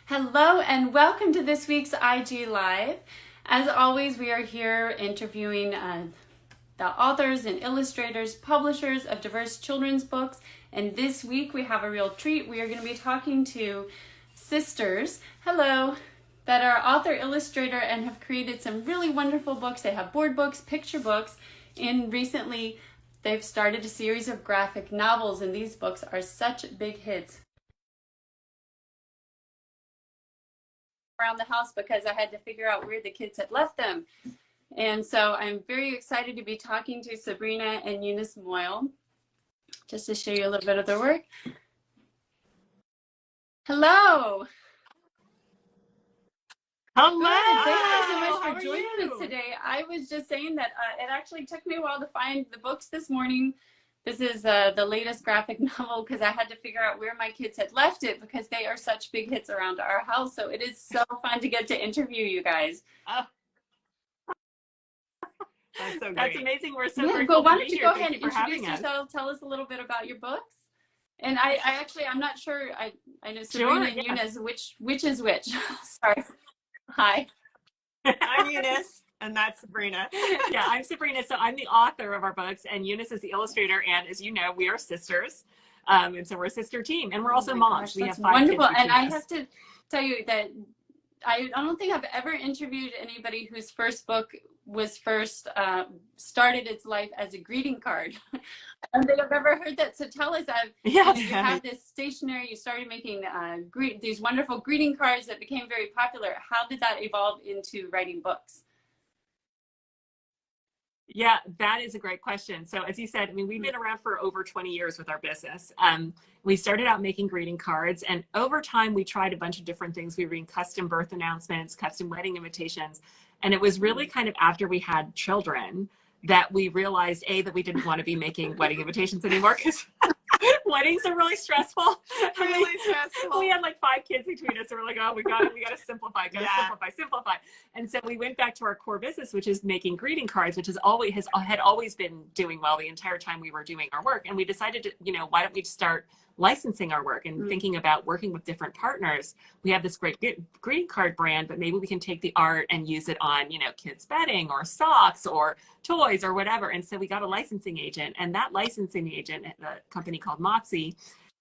Hello and welcome to this week's IG Live. As always, we are here interviewing the authors and illustrators, publishers of diverse children's books. And this week we have a real treat. We are going to be talking to sisters, hello, that are author, illustrator, and have created some really wonderful books. They have board books, picture books, and recently they've started a series of graphic novels, and these books are such big hits around the house because I had to figure out where the kids had left them. And so I'm very excited to be talking to Sabrina and Eunice Moyle, just to show you a little bit of their work. Hello. Hello. Good. Thank you so much for joining us today. I was just saying that it actually took me a while to find the books this morning. This is the latest graphic novel because I had to figure out where my kids had left it because they are such big hits around our house. So it is so fun to get to interview you guys. That's so great. That's amazing. We're so grateful. But why don't you go ahead and introduce yourself? Tell us a little bit about your books. And I actually, I'm not sure. I know Sabrina and Eunice, which is which. Sorry. Hi. I'm Eunice. And that's Sabrina. Yeah, I'm Sabrina. So I'm the author of our books, and Eunice is the illustrator. And as you know, we are sisters. And so we're a sister team. And we're also moms. We have 5 wonderful. kids. And I have to tell you that I don't think I've ever interviewed anybody whose first book was first started its life as a greeting card. I don't think I've ever heard that. So tell us, you have this stationery, you started making these wonderful greeting cards that became very popular. How did that evolve into writing books? Yeah, that is a great question. So as you said, I mean, we've been around for over 20 years with our business. We started out making greeting cards, and over time we tried a bunch of different things. We were doing custom birth announcements, custom wedding invitations. And it was really kind of after we had children that we realized, that we didn't want to be making wedding invitations anymore because weddings are really stressful. Really stressful. We had like 5 kids between us, and we're like, oh, we got to simplify, simplify. And so we went back to our core business, which is making greeting cards, which had always been doing well the entire time we were doing our work. And we decided to, why don't we start licensing our work and thinking about working with different partners. We have this great greeting card brand, but maybe we can take the art and use it on, kids' bedding or socks or toys or whatever. And so we got a licensing agent, and that licensing agent, the company called Moxie,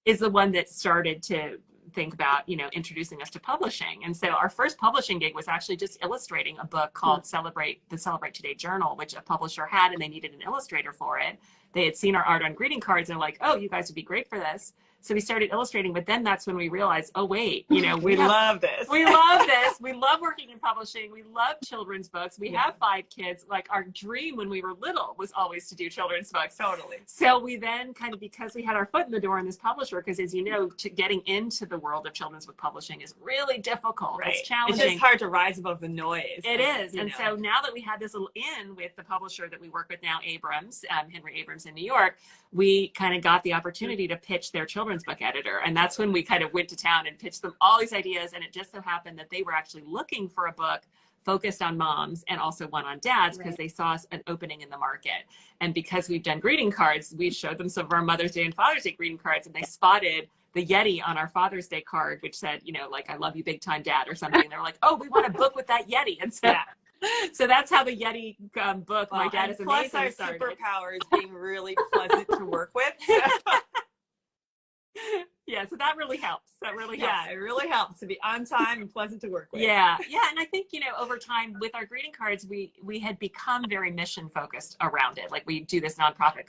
is the one that started to think about, introducing us to publishing. And so our first publishing gig was actually just illustrating a book called the Celebrate Today Journal, which a publisher had, and they needed an illustrator for it. They had seen our art on greeting cards and like, oh, you guys would be great for this. So we started illustrating, but then that's when we realized, oh, wait, we love this. We love this. We love working in publishing. We love children's books. We have 5 kids. Like our dream when we were little was always to do children's books. Totally. So we then kind of, because we had our foot in the door in this publisher, because as you know, getting into the world of children's book publishing is really difficult. Right. It's challenging. It's just hard to rise above the noise. It is. And so now that we had this little in with the publisher that we work with now, Abrams, Henry Abrams in New York, we kind of got the opportunity to pitch their children's book editor. And that's when we kind of went to town and pitched them all these ideas. And it just so happened that they were actually looking for a book focused on moms and also one on dads, because they saw an opening in the market. And because we've done greeting cards, we showed them some of our Mother's Day and Father's Day greeting cards, and they spotted the Yeti on our Father's Day card, which said, like, I love you big time, Dad, or something. And they were like, oh, we want a book with that Yeti. And so so that's how the Yeti book, My Dad is Amazing, plus our started. Superpower is being really pleasant to work with. Yeah, so that really helps. That really helps. Yeah, it really helps to be on time and pleasant to work with. Yeah, and I think, over time with our greeting cards, we had become very mission focused around it. Like we do this nonprofit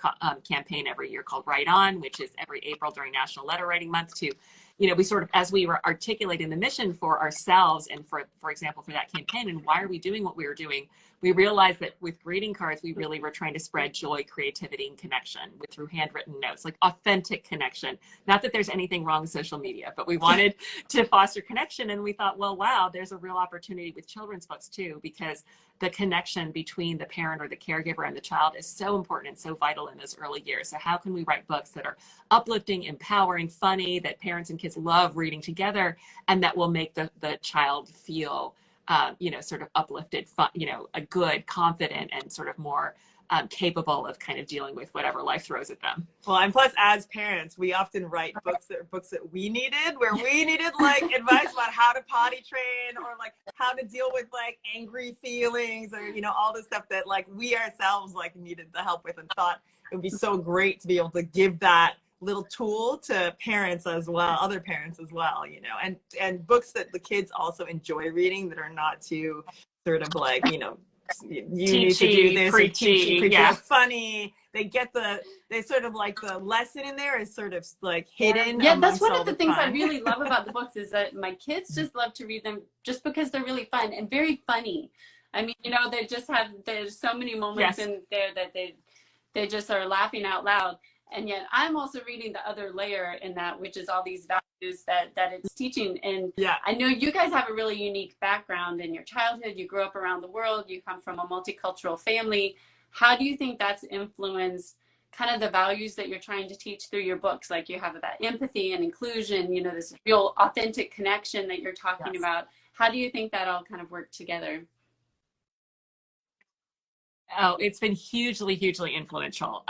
campaign every year called Write On, which is every April during National Letter Writing Month to, we sort of, as we were articulating the mission for ourselves and for example, for that campaign, and why are we doing what we were doing, we realized that with greeting cards, we really were trying to spread joy, creativity, and connection through handwritten notes, like authentic connection. Not that there's anything wrong with social media, but we wanted to foster connection. And we thought, well, wow, there's a real opportunity with children's books too, because the connection between the parent or the caregiver and the child is so important and so vital in those early years. So how can we write books that are uplifting, empowering, funny, that parents and kids love reading together, and that will make the child feel sort of uplifted, fun, a good, confident, and sort of more capable of kind of dealing with whatever life throws at them. Well, and plus, as parents, we often write books that we needed, where we needed like advice about how to potty train or like how to deal with like angry feelings or, you know, all this stuff that like we ourselves like needed the help with, and thought it would be so great to be able to give that little tool to parents as well, other parents as well, you know, and books that the kids also enjoy reading that are not too sort of like, you know, you need to do this, preachy, preachy, yeah. funny. They sort of like the lesson in there is sort of like hidden. Yeah, that's one of the things fun. I really love about the books is that my kids just love to read them just because they're really fun and very funny. I mean, you know, there's so many moments in there that they just are laughing out loud. And yet I'm also reading the other layer in that, which is all these values that it's teaching. And I know you guys have a really unique background in your childhood. You grew up around the world. You come from a multicultural family. How do you think that's influenced kind of the values that you're trying to teach through your books? Like you have about empathy and inclusion, you know, this real authentic connection that you're talking about. How do you think that all kind of worked together? Oh, it's been hugely, hugely influential.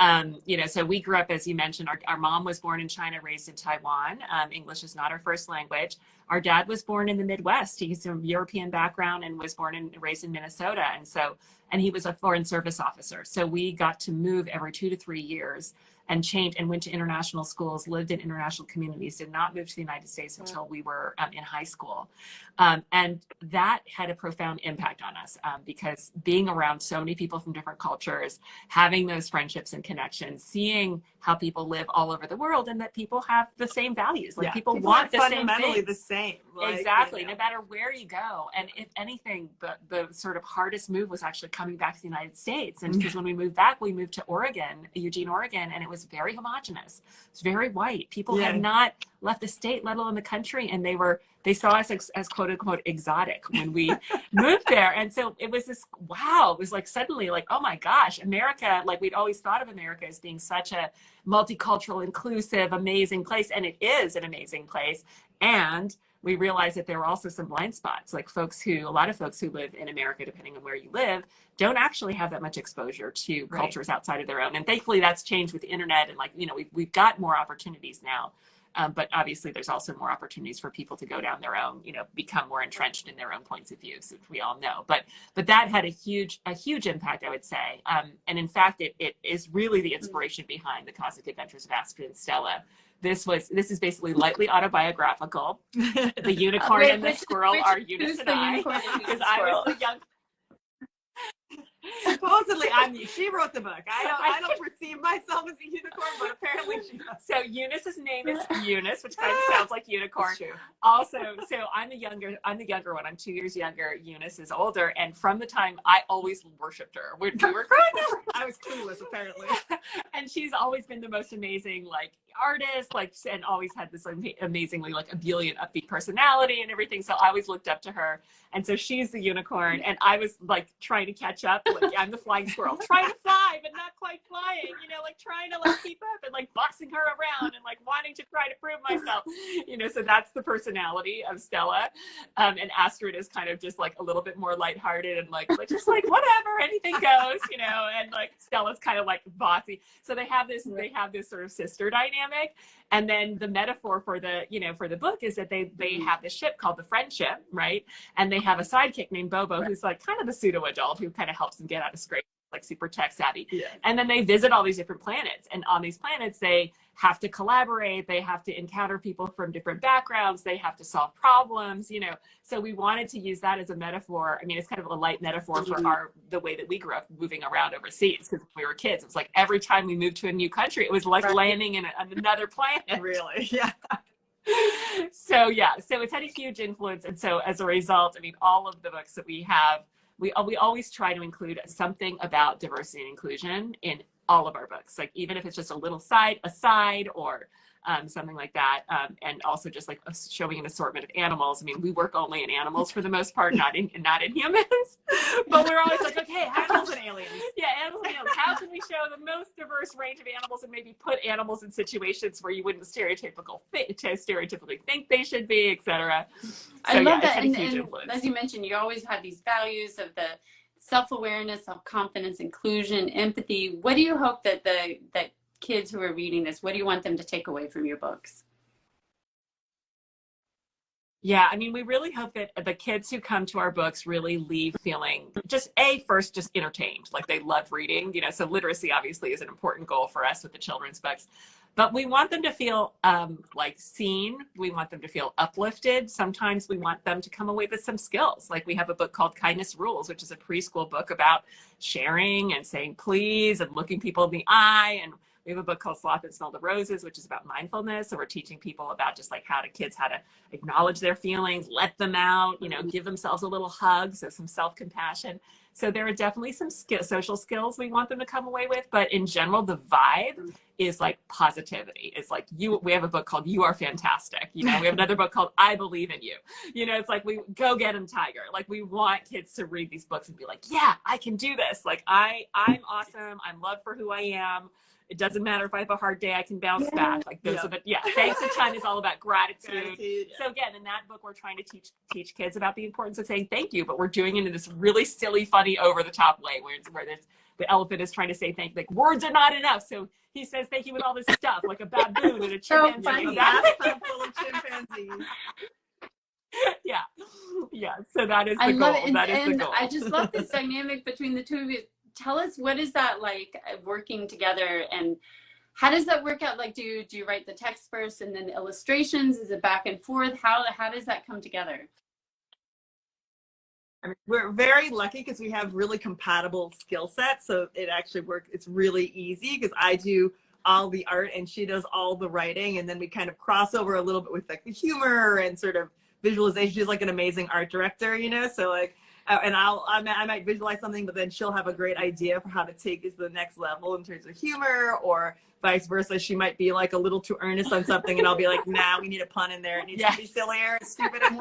You know, so we grew up, as you mentioned, our mom was born in China, raised in Taiwan. English is not our first language. Our dad was born in the Midwest. He's from European background and was born and raised in Minnesota. And he was a foreign service officer. So we got to move every 2 to 3 years and change and went to international schools, lived in international communities, did not move to the United States until we were in high school. And that had a profound impact on us because being around so many people from different cultures, having those friendships and connections, seeing how people live all over the world and that people have the same values. Like people want the fundamentally same the same. Like, exactly, you know. no matter where you go. And if anything, the sort of hardest move was actually coming back to the United States. And because when we moved back, we moved to Oregon, Eugene, Oregon, and it was very homogenous. It was very white. People had not left the state, let alone the country. And they saw us as quote unquote exotic when we moved there. And so it was this, wow, it was like suddenly like, oh my gosh, America, like we'd always thought of America as being such a multicultural, inclusive, amazing place. And it is an amazing place. And we realized that there were also some blind spots, like a lot of folks who live in America, depending on where you live, don't actually have that much exposure to cultures outside of their own. And thankfully that's changed with the internet. And like, you know, we've got more opportunities now. But obviously there's also more opportunities for people to go down their own, you know, become more entrenched in their own points of view, which we all know. But that had a huge impact, I would say. And in fact, it is really the inspiration behind the Cosmic Adventures of Astrid and Stella. This is basically lightly autobiographical. The unicorn and the squirrel are Eunice and I, because I was the young. Supposedly, she wrote the book. I don't perceive myself as a unicorn, but apparently she does. So Eunice's name is Eunice, which kind of sounds like unicorn. Also, so I'm the younger one. I'm 2 years younger. Eunice is older, and from the time I always worshipped her. We were growing up. I was clueless, apparently. And she's always been the most amazing, like artist, like, and always had this amazingly like ebullient, upbeat personality and everything. So I always looked up to her. And so she's the unicorn, and I was like trying to catch up. Like I'm the flying squirrel, trying to fly but not quite flying. You know, like trying to like keep up and like bossing her around and like wanting to try to prove myself. You know, so that's the personality of Stella. And Astrid is kind of just like a little bit more lighthearted and like just like whatever, anything goes. You know, and like Stella's kind of like bossy. So they have this sort of sister dynamic. And then the metaphor for the book is that they have this ship called the Friendship, right? And they have a sidekick named Bobo, who's like kind of the pseudo adult who kind of helps them get out of scrape, like super tech savvy. Yeah. And then they visit all these different planets, and on these planets they have to collaborate, they have to encounter people from different backgrounds, they have to solve problems, you know. So we wanted to use that as a metaphor. I mean, it's kind of a light metaphor for the way that we grew up moving around overseas, because when we were kids, it was like every time we moved to a new country, it was like landing in another planet. Really? Yeah. So it's had a huge influence. And so as a result, I mean, all of the books that we have, we always try to include something about diversity and inclusion in all of our books, like even if it's just a little aside or something like that. And also just like showing an assortment of animals. I mean, we work only in animals for the most part, not in humans, but we're always like, okay, animals and aliens. Yeah, animals and aliens. How can we show the most diverse range of animals and maybe put animals in situations where you wouldn't stereotypically think they should be, etc. So, I love that. It's had a And huge influence. as you mentioned, you always have these values of the self-awareness, self-confidence, inclusion, empathy. What do you hope that that kids who are reading this, what do you want them to take away from your books? Yeah, I mean, we really hope that the kids who come to our books really leave feeling just first, just entertained, like they love reading, you know, so literacy obviously is an important goal for us with the children's books. But we want them to feel like seen. We want them to feel uplifted. Sometimes we want them to come away with some skills. Like we have a book called Kindness Rules, which is a preschool book about sharing and saying please and looking people in the eye. And we have a book called Sloth and Smell the Roses, which is about mindfulness. So we're teaching people about just like how to acknowledge their feelings, let them out, you know, give themselves a little hug. So some self-compassion. So there are definitely some social skills we want them to come away with. But in general, the vibe is like positivity. It's like we have a book called You Are Fantastic. You know, we have another book called I Believe in You. You know, it's like we go get them, Tiger. Like we want kids to read these books and be like, yeah, I can do this. Like I'm awesome. I'm loved for who I am. It doesn't matter if I have a hard day, I can bounce back. Like those are the, thanks a ton is all about gratitude. So again, in that book, we're trying to teach kids about the importance of saying thank you, but we're doing it in this really silly, funny, over the top way where the elephant is trying to say thank you. Like words are not enough. So he says thank you with all this stuff, like a baboon and a chimpanzee. So funny. Bathtub full of chimpanzees. Yeah. So that is the goal. Love it. That is the goal. I just love this dynamic between the two of you. Tell us, what is that like working together, and how does that work out? Like, do you write the text first and then the illustrations? Is it back and forth? How does that come together? I mean, we're very lucky because we have really compatible skill sets. So it actually works. It's really easy because I do all the art and she does all the writing. And then we kind of cross over a little bit with like the humor and sort of visualization. She's like an amazing art director, you know? So like, and I might visualize something, but then she'll have a great idea for how to take it to the next level in terms of humor, or vice versa. She might be like a little too earnest on something and I'll be like, nah, we need a pun in there. It needs to be sillier, stupid, and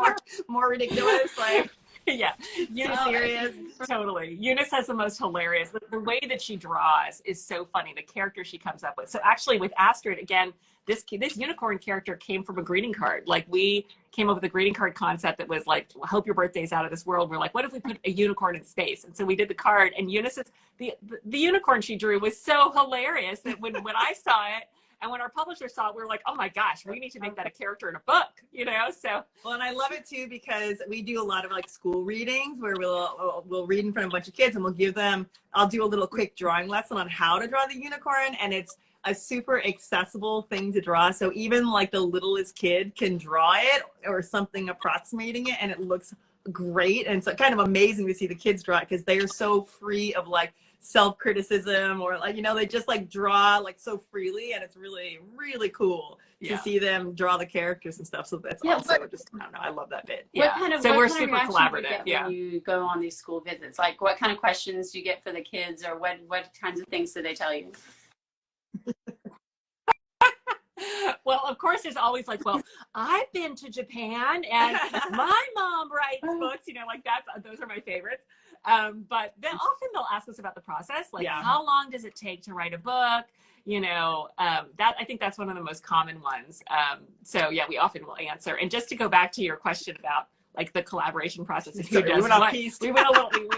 more ridiculous. Like, yeah, Eunice, serious. Totally. Eunice has the most hilarious. The way that she draws is so funny. The character she comes up with. So actually, with Astrid, again, this unicorn character came from a greeting card. Like we came up with a greeting card concept that was like, "Hope your birthday's out of this world." We're like, "What if we put a unicorn in space?" And so we did the card. And Eunice's the unicorn she drew was so hilarious that when I saw it. And when our publisher saw it, we were like, oh my gosh, we need to make that a character in a book, you know? So, well, and I love it too, because we do a lot of like school readings where we'll read in front of a bunch of kids and we'll give them, I'll do a little quick drawing lesson on how to draw the unicorn. And it's a super accessible thing to draw. So even like the littlest kid can draw it or something approximating it, and it looks great. And it's kind of amazing to see the kids draw it because they are so free of like self-criticism, or like, you know, they just like draw like so freely, and it's really, really cool to see them draw the characters and stuff. So that's also just, I don't know, I love that bit. So we're super collaborative. When you go on these school visits, like what kind of questions do you get for the kids, or what kinds of things do they tell you? Well, of course, there's always like, well, I've been to Japan and my mom writes books, you know, like those are my favorites. But then often they'll ask us about the process, like how long does it take to write a book? You know, that I think that's one of the most common ones. So yeah, we often will answer. And just to go back to your question about like the collaboration process, and who does what, we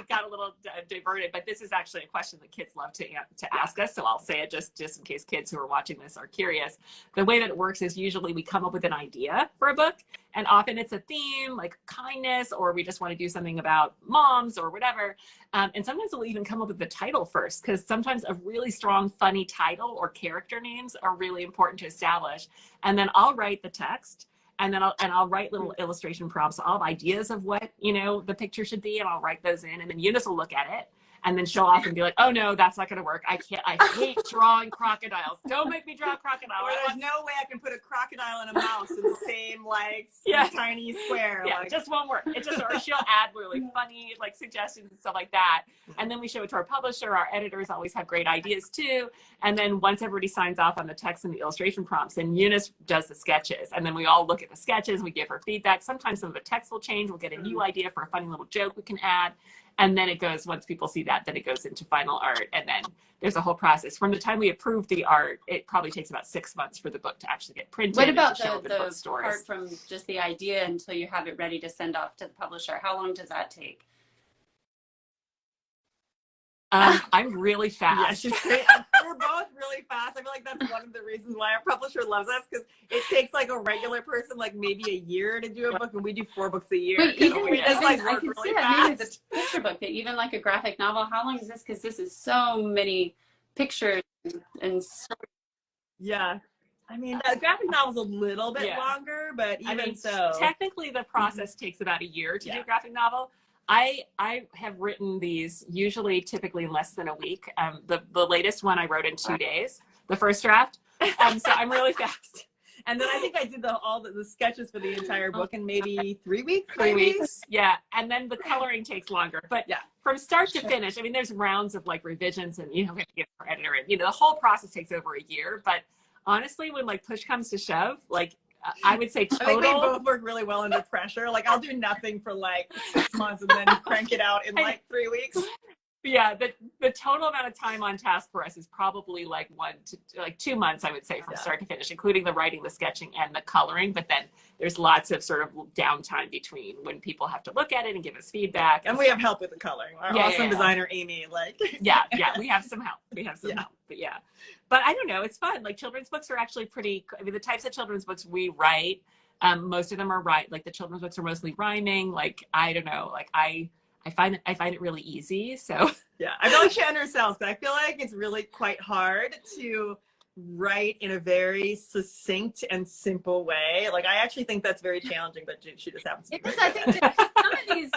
got a little diverted, but this is actually a question that kids love to ask us. So I'll say it just in case kids who are watching this are curious. The way that it works is usually we come up with an idea for a book, and often it's a theme like kindness, or we just want to do something about moms or whatever. And sometimes we'll even come up with the title first, because sometimes a really strong, funny title or character names are really important to establish. And then I'll write the text. And then I'll write little illustration prompts. I'll have ideas of what, you know, the picture should be, and I'll write those in. And then Eunice will look at it, and then she'll often be like, oh no, that's not going to work. I hate drawing crocodiles. Don't make me draw a crocodile. Or there's no way I can put a crocodile and a mouse in the same like tiny square. Yeah, like. Just won't work. It just, or she'll add really funny like suggestions and stuff like that. And then we show it to our publisher. Our editors always have great ideas too. And then once everybody signs off on the text and the illustration prompts, then Eunice does the sketches. And then we all look at the sketches. We give her feedback. Sometimes some of the text will change. We'll get a new idea for a funny little joke we can add. And then it goes, once people see that, then it goes into final art. And then there's a whole process. From the time we approve the art, it probably takes about 6 months for the book to actually get printed. What about the part from just the idea until you have it ready to send off to the publisher? How long does that take? I'm really fast. Yeah, we're both really fast. I feel like that's one of the reasons why our publisher loves us, because it takes like a regular person like maybe a year to do a book, and we do 4 books a year. But even, We just like I work can really see that maybe the fast. picture book, that even like a graphic novel, how long is this? Because this is so many pictures and so Yeah. I mean, the graphic novel's a little bit Yeah. longer, but even I mean, so. technically the process takes about a year to do a graphic novel. I have written these usually typically in less than a week. The latest one I wrote in 2 days, the first draft. So I'm really fast. And then I think I did all the sketches for the entire book in maybe 3 weeks. 3 weeks. Yeah. And then the coloring takes longer. But Yeah. from start to finish, I mean, there's rounds of like revisions and, you know, we have to get our editor in. You know, the whole process takes over a year. But honestly, when like push comes to shove, like I would say total. I think we both work really well under pressure. Like I'll do nothing for like 6 months and then crank it out in like 3 weeks. Yeah, the total amount of time on task for us is probably like 1 to 2 months, I would say, from start to finish, including the writing, the sketching, and the coloring. But then there's lots of sort of downtime between when people have to look at it and give us feedback. And we have help with the coloring. Our awesome designer, Amy, like. Yeah, we have some help. We have some help, but yeah. But I don't know, it's fun. Like children's books are actually pretty, I mean, the types of children's books we write, most of them are like the children's books are mostly rhyming. Like, I don't know, like I find it really easy. So yeah, I feel like she undersells, but I feel like it's really quite hard to write in a very succinct and simple way. Like I actually think that's very challenging, but she just happens to be. it is, I think that some of these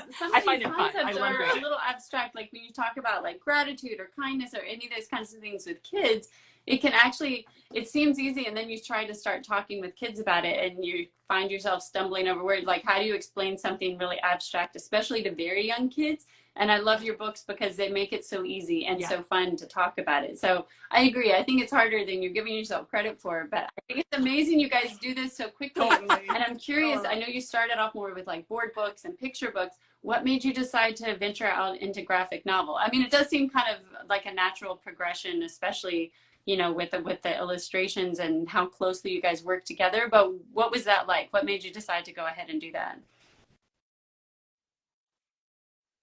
concepts are a little abstract. Like when you talk about like gratitude or kindness or any of those kinds of things with kids, it can actually, it seems easy, and then you try to start talking with kids about it and you find yourself stumbling over words. Like how do you explain something really abstract, especially to very young kids? And I love your books because they make it so easy and so fun to talk about it. So I agree. I think it's harder than you're giving yourself credit for, but I think it's amazing you guys do this so quickly. Totally. And I'm curious, I know you started off more with like board books and picture books. What made you decide to venture out into graphic novel? I mean, it does seem kind of like a natural progression, especially, you know, with the illustrations and how closely you guys work together. But what was that like? What made you decide to go ahead and do that?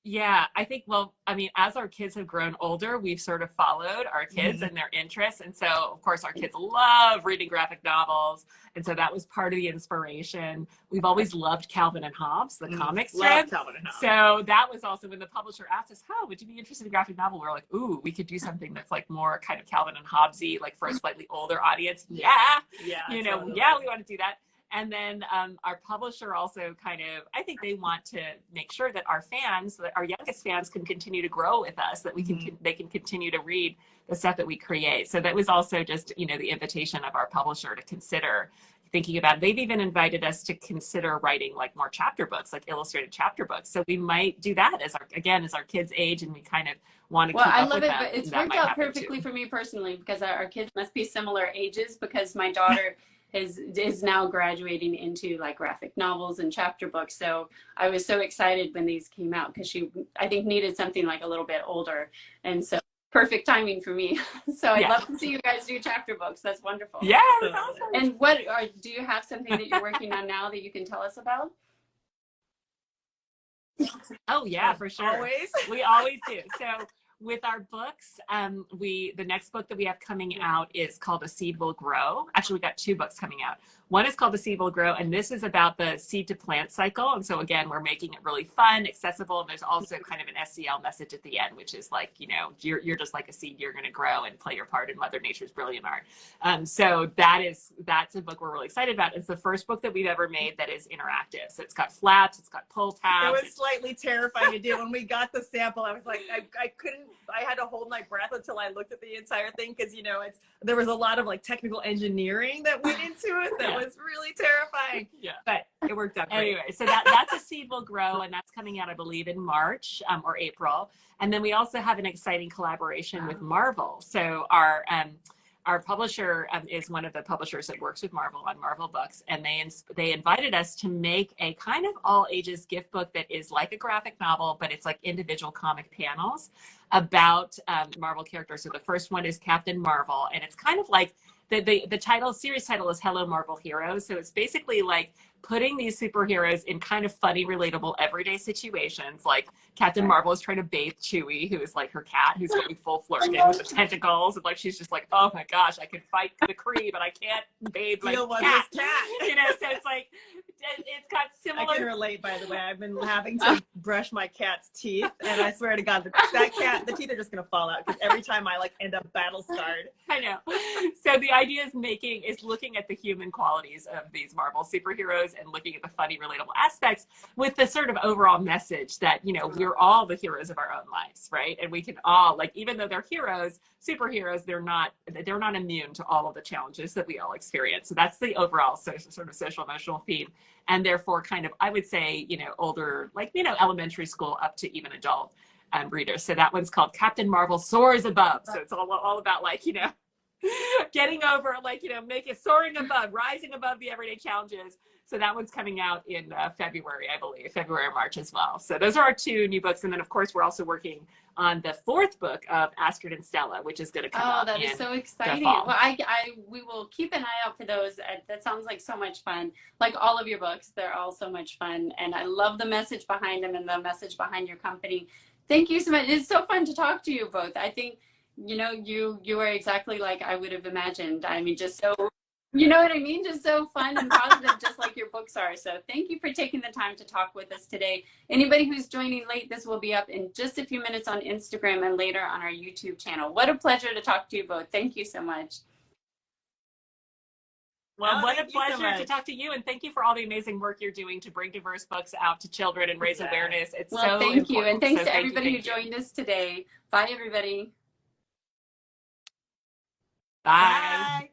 Yeah, I think, well, I mean, as our kids have grown older, we've sort of followed our kids and their interests. And so, of course, our kids love reading graphic novels. And so that was part of the inspiration. We've always loved Calvin and Hobbes, the comic strip. Calvin and Hobbes. So that was also when the publisher asked us, "Oh, would you be interested in a graphic novel?" We're like, "Ooh, we could do something that's like more kind of Calvin and Hobbesy, like for a slightly older audience." Yeah, you know, totally. Yeah, we want to do that. And then our publisher also kind of, I think they want to make sure that our fans, that our youngest fans can continue to grow with us, that we can, they can continue to read the stuff that we create. So that was also just, you know, the invitation of our publisher to consider thinking about, they've even invited us to consider writing like more chapter books, like illustrated chapter books. So we might do that as our kids age and we kind of want to keep up with them. Well, I love it, but it's worked out perfectly for me personally because our kids must be similar ages, because my daughter is now graduating into like graphic novels and chapter books. So I was so excited when these came out because she, I think, needed something like a little bit older. And so perfect timing for me. So I'd love to see you guys do chapter books. That's wonderful. Yeah, that's awesome. And do you have something that you're working on now that you can tell us about? Oh yeah, for sure. Always. We always do. So with our books, the next book that we have coming out is called A Seed Will Grow. Actually, we got 2 books coming out. One is called The Seed Will Grow, and this is about the seed to plant cycle. And so again, we're making it really fun, accessible, and there's also kind of an SCL message at the end, which is like, you know, you're just like a seed, you're going to grow and play your part in Mother Nature's brilliant art. So that's a book we're really excited about. It's the first book that we've ever made that is interactive. So it's got flaps, it's got pull tabs. It was slightly terrifying to do. When we got the sample, I was like, I had to hold my breath until I looked at the entire thing, because, you know, there was a lot of like technical engineering that went into it that was really terrifying. Yeah, but it worked out great. Anyway, so that's A Seed Will Grow, and that's coming out, I believe, in March or April. And then we also have an exciting collaboration with Marvel. So our publisher is one of the publishers that works with Marvel on Marvel books, and they invited us to make a kind of all ages gift book that is like a graphic novel, but it's like individual comic panels about Marvel characters. So the first one is Captain Marvel, and it's kind of like the title, series title is Hello Marvel Heroes. So it's basically like putting these superheroes in kind of funny, relatable, everyday situations. Like Captain Marvel is trying to bathe Chewie, who is like her cat, who's going full Flerken with the tentacles. And like, she's just like, oh my gosh, I can fight the Kree, but I can't bathe my cat. You know, so it's like, it's got similar. I can relate, by the way. I've been having to brush my cat's teeth, and I swear to God, that cat, the teeth are just going to fall out because every time I like end up battle scarred. I know. So the idea is looking at the human qualities of these Marvel superheroes and looking at the funny, relatable aspects with the sort of overall message that, you know, we're all the heroes of our own lives, right? And we can all, like, even though they're heroes, superheroes, they're not immune to all of the challenges that we all experience. So that's the overall sort of social emotional theme. And therefore kind of, I would say, you know, older, like, you know, elementary school up to even adult readers. So that one's called Captain Marvel Soars Above. So it's all about, like, you know, getting over, like, you know, soaring above, rising above the everyday challenges. So that one's coming out in February, I believe, February or March as well. So those are our 2 new books. And then, of course, we're also working on the 4th book of Astrid and Stella, which is going to come out. Oh, that is so exciting. Well, we will keep an eye out for those. That sounds like so much fun. Like all of your books, they're all so much fun. And I love the message behind them and the message behind your company. Thank you so much. It's so fun to talk to you both. I think, you know, you are exactly like I would have imagined. I mean, just so, you know what I mean? Just so fun and positive, just like your books are. So thank you for taking the time to talk with us today. Anybody who's joining late, this will be up in just a few minutes on Instagram and later on our YouTube channel. What a pleasure to talk to you both. Thank you so much. Well, what a pleasure to talk to you, and thank you for all the amazing work you're doing to bring diverse books out to children and raise awareness. It's so important. Thank you, and thanks to everybody who joined us today. Bye, everybody. Bye.